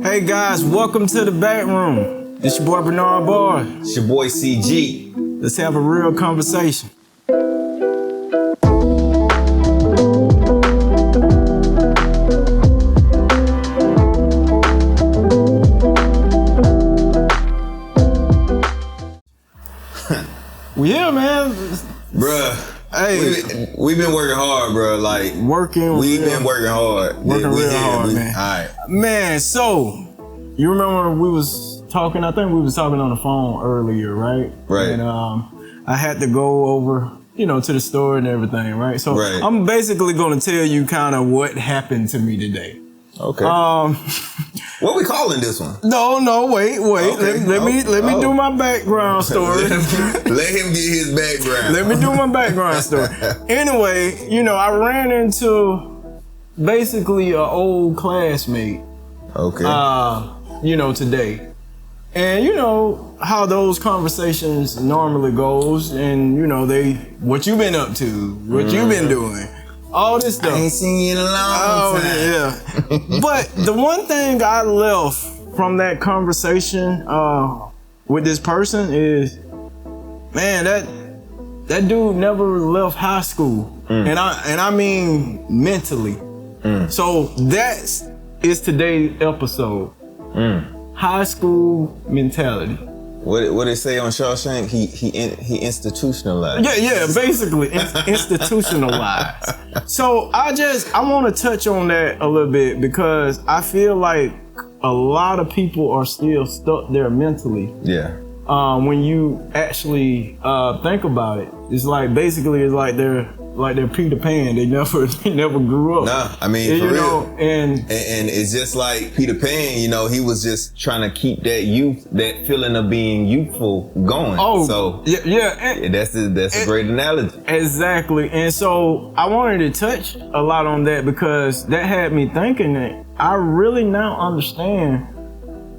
Hey guys, welcome to the Backroom. It's your boy Bernard Barr. It's your boy CG. Let's have a real conversation. We here, man. Bruh. Hey, we've been working hard, bro. Like we've been working hard. Working real hard, man. All right, man. So you remember we was talking? I think we was talking on the phone earlier, right? Right. And I had to go over, to the store and everything, right? So right. I'm basically going to tell you kind of what happened to me today. Okay. What we calling this one? No, wait. Okay. Let me do my background story. Let him get his background. Let me do my background story. Anyway, I ran into basically an old classmate. Okay. Today. And you know how those conversations normally goes, and what you been up to, what you been doing, all this stuff. I ain't seen you in a long time. Yeah. But the one thing I left from that conversation with this person is, man, that dude never left high school, and I mean mentally. So is today's episode. High school mentality. What they say on Shawshank? He institutionalized. Yeah, basically institutionalized. So I want to touch on that a little bit because I feel like a lot of people are still stuck there mentally. Yeah. When you actually think about it, it's like they're Peter Pan. They never grew up. Nah, I mean, for real. And it's just like Peter Pan, he was just trying to keep that feeling of being youthful going. Oh, so yeah. That's a great analogy. Exactly. And so I wanted to touch a lot on that because that had me thinking that I really now understand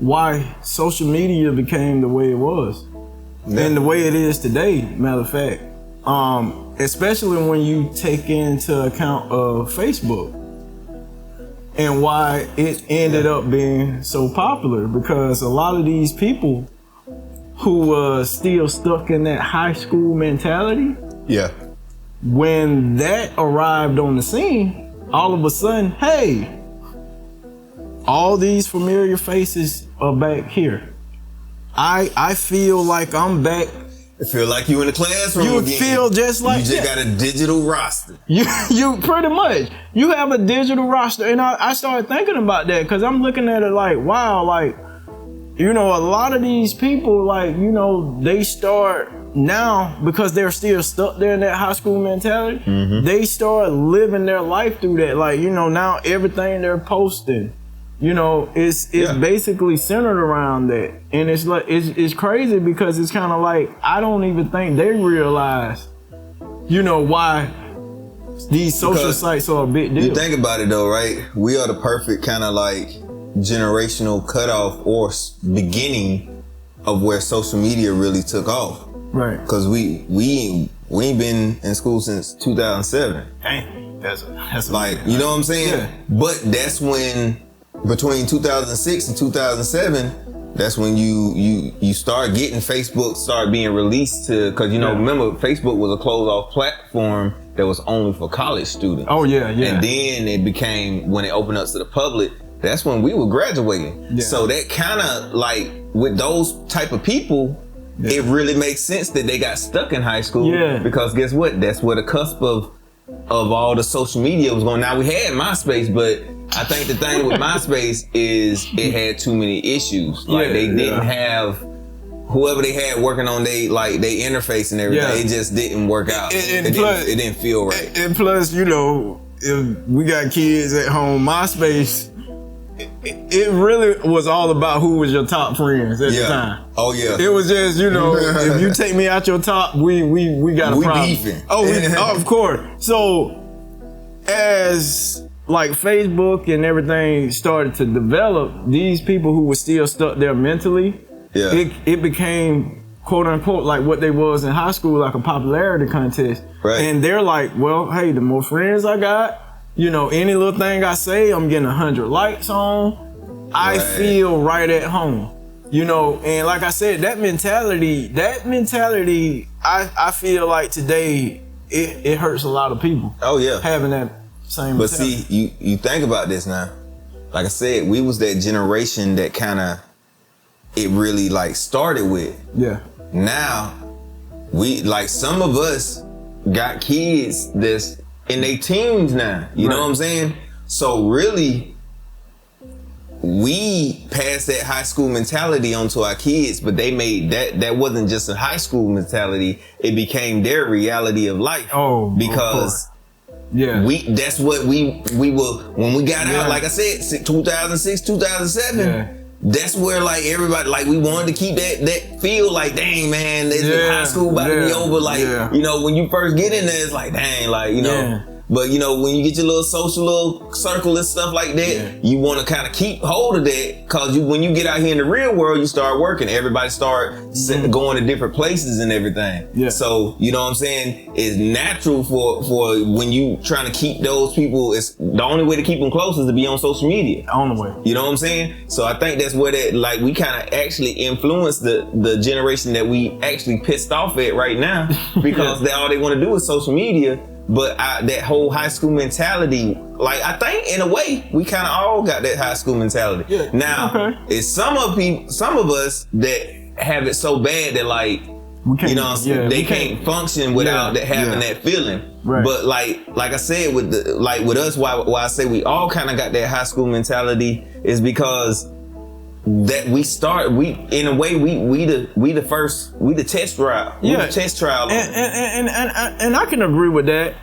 why social media became the way it was and the way it is today, matter of fact. Especially when you take into account of Facebook and why it ended up being so popular, because a lot of these people who were still stuck in that high school mentality, when that arrived on the scene, all of a sudden, hey, all these familiar faces are back here. I feel like I'm back. I feel like you in the classroom. You again. feel just like you just got a digital roster. You pretty much. You have a digital roster, and I started thinking about that because I'm looking at it like, wow, like a lot of these people, like they start now because they're still stuck there in that high school mentality. They start living their life through that, like now everything they're posting. It's basically centered around that. And it's like, it's crazy because it's kind of like, I don't even think they realize, why these social sites are a big deal. You think about it though, right? We are the perfect kind of like generational cutoff or beginning of where social media really took off. Right. Cause we ain't been in school since 2007. Dang, that's like, you know what I'm saying? Yeah. But that's when, between 2006 and 2007, that's when you start getting Facebook start being released to, cause remember Facebook was a closed off platform that was only for college students. Oh yeah. And then it became, when it opened up to the public, that's when we were graduating. Yeah. So that kind of like, with those type of people, it really makes sense that they got stuck in high school. Yeah. Because guess what? That's where the cusp of all the social media was going. Now we had MySpace, but I think the thing with MySpace is it had too many issues. Like they didn't have whoever they had working on they interface and everything. It just didn't work out. It didn't feel right. And plus, if we got kids at home, MySpace, it really was all about who was your top friends at the time. Oh yeah. It was just, if you take me out your top, we got a problem. Beefing. Oh, of course. So as like Facebook and everything started to develop, these people who were still stuck there mentally, it became quote unquote like what they was in high school, like a popularity contest. Right. And they're like, well, hey, the more friends I got, any little thing I say, I'm getting 100 likes on. I feel right at home. You know, and like I said, that mentality, I feel like today, it hurts a lot of people. Oh yeah. Having that same But mentality. see, you think about this now. Like I said, we was that generation that kind of, it really like started with. Yeah. Now, we, like some of us got kids that's in their teens now. You know what I'm saying? So really, we passed that high school mentality onto our kids, but they made that wasn't just a high school mentality. It became their reality of life. Oh, because yeah, that's what we were when we got out. Like I said, 2006, 2007. Yeah. That's where like everybody, like we wanted to keep that feel like, dang man, high school about to be over. Like, you know, when you first get in there, it's like, dang, like, you know. But you know, when you get your little social little circle and stuff like that, you want to kind of keep hold of that, cause when you get out here in the real world, you start working. Everybody start going to different places and everything. Yeah. So you know what I'm saying? It's natural for when you trying to keep those people. It's the only way to keep them close is to be on social media. On the way. You know what I'm saying? So I think that's where that, like, we kind of actually influenced the generation that we actually pissed off at right now, because all they want to do is social media. But that whole high school mentality, like, I think in a way we kind of all got that high school mentality. Yeah. Now, it's some of us that have it so bad that, like, you know, they can't function without having that feeling. Right. But like I said, with us, why I say we all kind of got that high school mentality is because that we the test trial. The test trial. And I can agree with that,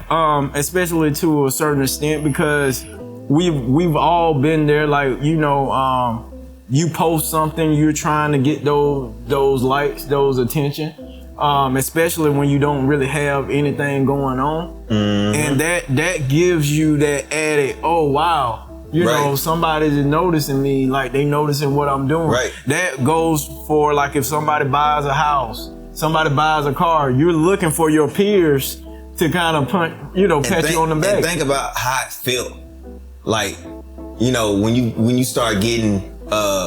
especially to a certain extent, because we've all been there. Like, you know, you post something, you're trying to get those likes, those attention, especially when you don't really have anything going on, and that gives you that added, oh wow. You know, somebody's noticing me, like they noticing what I'm doing. Right. That goes for, like, if somebody buys a house, somebody buys a car, you're looking for your peers to kind of pat you on the back. And think about how it felt. Like, you know, when you start getting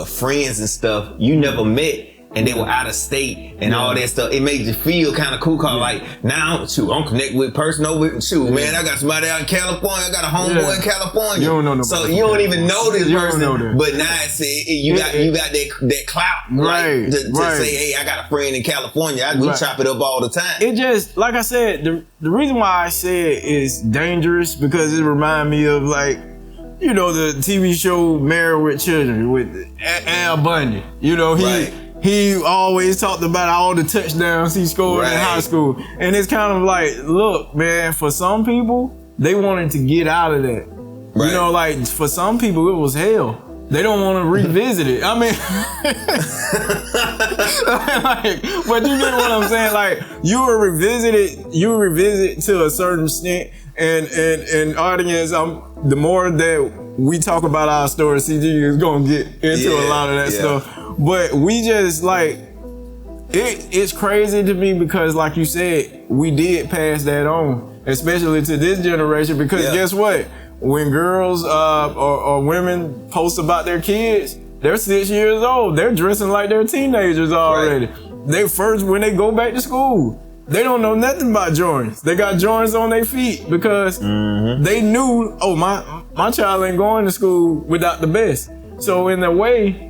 friends and stuff you never met, and they were out of state and all that stuff, it made you feel kind of cool. Cause like, now, I'm connected with person over, man, I got somebody out in California, I got a homeboy in California. You don't know nobody. So you don't even know this person, but now it's you got that clout, right? To say, hey, I got a friend in California. We chop it up all the time. It just, like I said, the reason why I say it is dangerous, because it reminds me of, like, you know, the TV show Married with Children with Al Bundy. You know, he always talked about all the touchdowns he scored in high school. And it's kind of like, look, man, for some people, they wanted to get out of that. Right. You know, like, for some people, it was hell. They don't want to revisit it. I mean, like, but you get what I'm saying? Like, you will revisit to a certain extent. And audience, the more that we talk about our story, CG is gonna get into a lot of that stuff. But we just, like, it's crazy to me, because, like you said, we did pass that on, especially to this generation, because guess what? When girls or women post about their kids, they're 6 years old. They're dressing like they're teenagers already. Right. When they go back to school, they don't know nothing about Jordans. They got Jordans on their feet because they knew, oh, my child ain't going to school without the best. So in a way,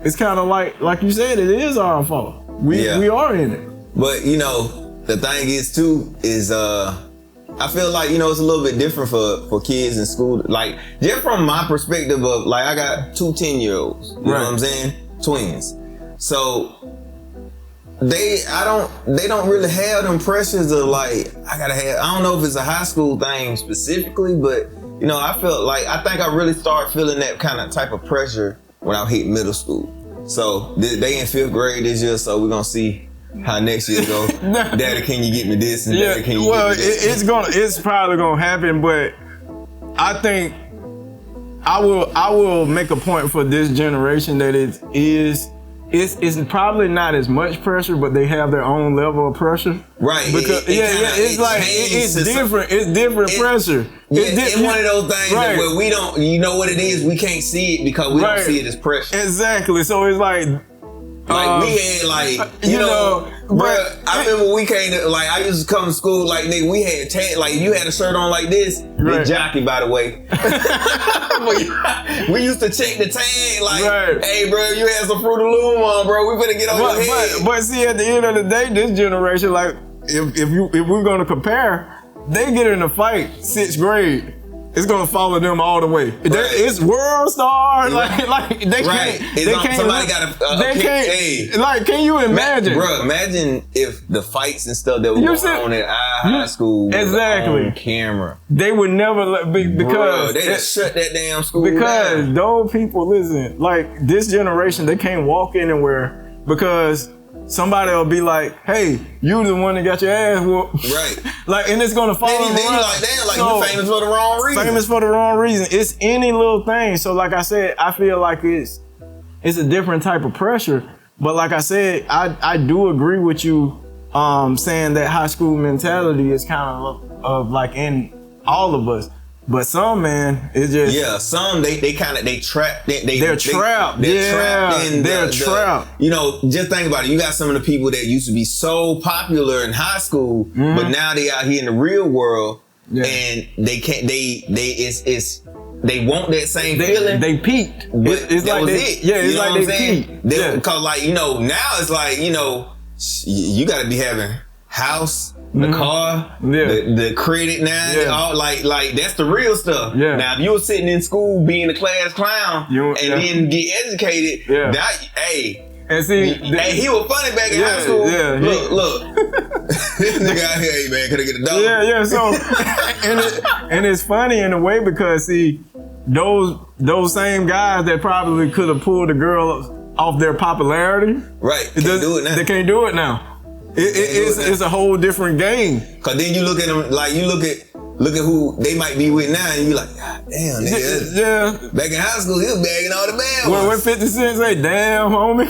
it's kind of like you said, it is our fault. We are in it. But, you know, the thing is too, is I feel like, you know, it's a little bit different for kids in school. Like, just from my perspective of, like, I got 2 10-year-olds, you know what I'm saying? Twins. So they don't really have them pressures of, like, I don't know if it's a high school thing specifically, but, you know, I think I really started feeling that kind of type of pressure when I hit middle school. So they in 5th grade this year, so we're gonna see how next year go. Daddy, can you get me this? And Daddy, can you get me this? It's probably gonna happen, but I think I will make a point for this generation that it is it's probably not as much pressure, but they have their own level of pressure. Right. Because it's different. It's different pressure. It's one of those things where we don't, you know what it is, we can't see it because we don't see it as pressure. Exactly. So it's like we had you know, bruh, I remember we came to, I used to come to school, nigga, we had you had a shirt on like this, big jockey, by the way. We used to check the tag, hey, bro, you had some Fruit of Loom on, bro, we better get on your head. But see, at the end of the day, this generation, if we're gonna compare, they get in a fight 6th grade. It's gonna follow them all the way. It's world star. They can't. Somebody got can you imagine? Bro, imagine if the fights and stuff that were going on at our high school was on camera. They would never because they just shut that damn school because down. those people, listen, this generation, they can't walk anywhere because somebody will be like, "Hey, you the one that got your ass whooped." Right. And it's gonna follow them around. You famous for the wrong reason. Famous for the wrong reason. It's any little thing. So like I said, I feel like it's a different type of pressure. But like I said, I do agree with you saying that high school mentality is kind of like in all of us. But some, man, it's just some they trapped. They're trapped. They're trapped. You know, just think about it. You got some of the people that used to be so popular in high school, but now they out here in the real world, and they can't. They want that same feeling. They peaked. But it's that like was they, it. Yeah, it's you know like what I'm they saying? peaked. Because now it's like, you got to be having house, the car, the credit now, all like that's the real stuff. Yeah. Now, if you were sitting in school being a class clown then get educated, and see, he was funny back in high school. Yeah, look, this nigga out here, hey man, could I get a dollar? Yeah. So, and it's funny in a way because see, those same guys that probably could have pulled a girl off their popularity, do it now. They can't do it now. It's a whole different game. Cause then you look at them, you look at who they might be with now, and you like, God damn, nigga. Yeah. Back in high school, he was bagging all the bad ones. When 50 Cent say, "Damn, homie."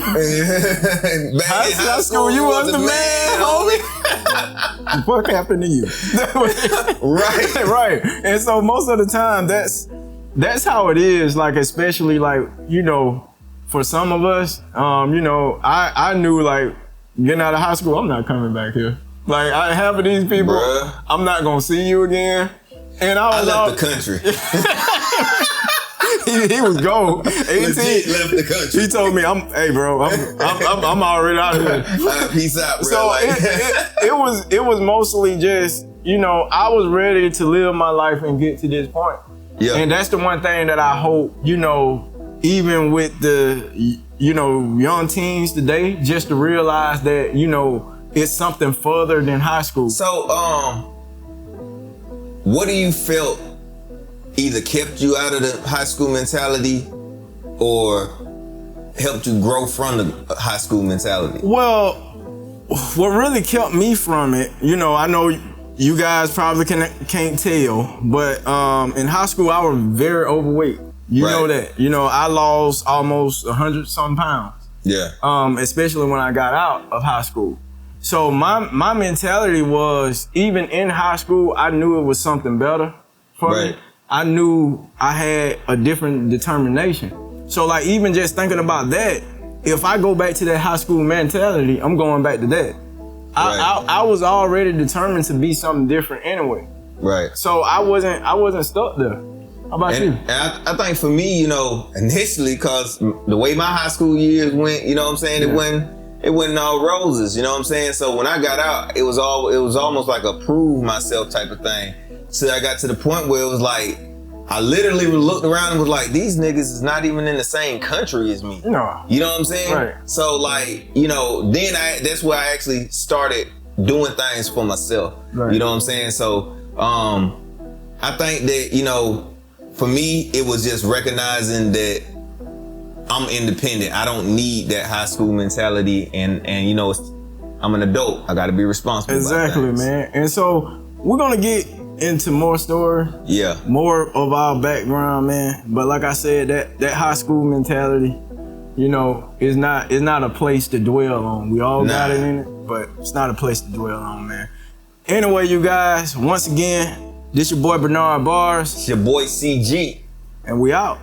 Back in high school, you was the man, homie. What happened to you? Right. And so most of the time, that's how it is. Especially for some of us, I knew getting out of high school, I'm not coming back here. Half of these people, bruh, I'm not gonna see you again. And I left the country. he was gone. 18. Legit left the country. He told me, "Hey, bro, I'm already out of here." Peace out, bro. So it was mostly just I was ready to live my life and get to this point. Yeah. And that's the one thing that I hope even with the young teens today, just to realize that it's something further than high school. So, what do you felt either kept you out of the high school mentality or helped you grow from the high school mentality? Well, what really kept me from it, I know you guys probably can't tell, but in high school I was very overweight. You know that. I lost almost 100-some pounds. Yeah. Especially when I got out of high school. So my mentality was, even in high school, I knew it was something better for me. I knew I had a different determination. So even just thinking about that, if I go back to that high school mentality, I'm going back to that. I was already determined to be something different anyway. Right. So I wasn't stuck there. How about you? And I think for me, initially, cause the way my high school years went, it wasn't all roses, you know what I'm saying? So when I got out, it was almost like a prove myself type of thing. So I got to the point where it was like, I literally looked around and was like, these niggas is not even in the same country as me. No. You know what I'm saying? Right. So then that's where I actually started doing things for myself. Right. You know what I'm saying? So I think that, for me, it was just recognizing that I'm independent. I don't need that high school mentality, and I'm an adult. I got to be responsible. Exactly, man. And so we're gonna get into more story. Yeah. More of our background, man. But like I said, that high school mentality, you know, it's not a place to dwell on. We all got it in it, but it's not a place to dwell on, man. Anyway, you guys, once again, this your boy Bernard Bars. It's your boy CG. And we out.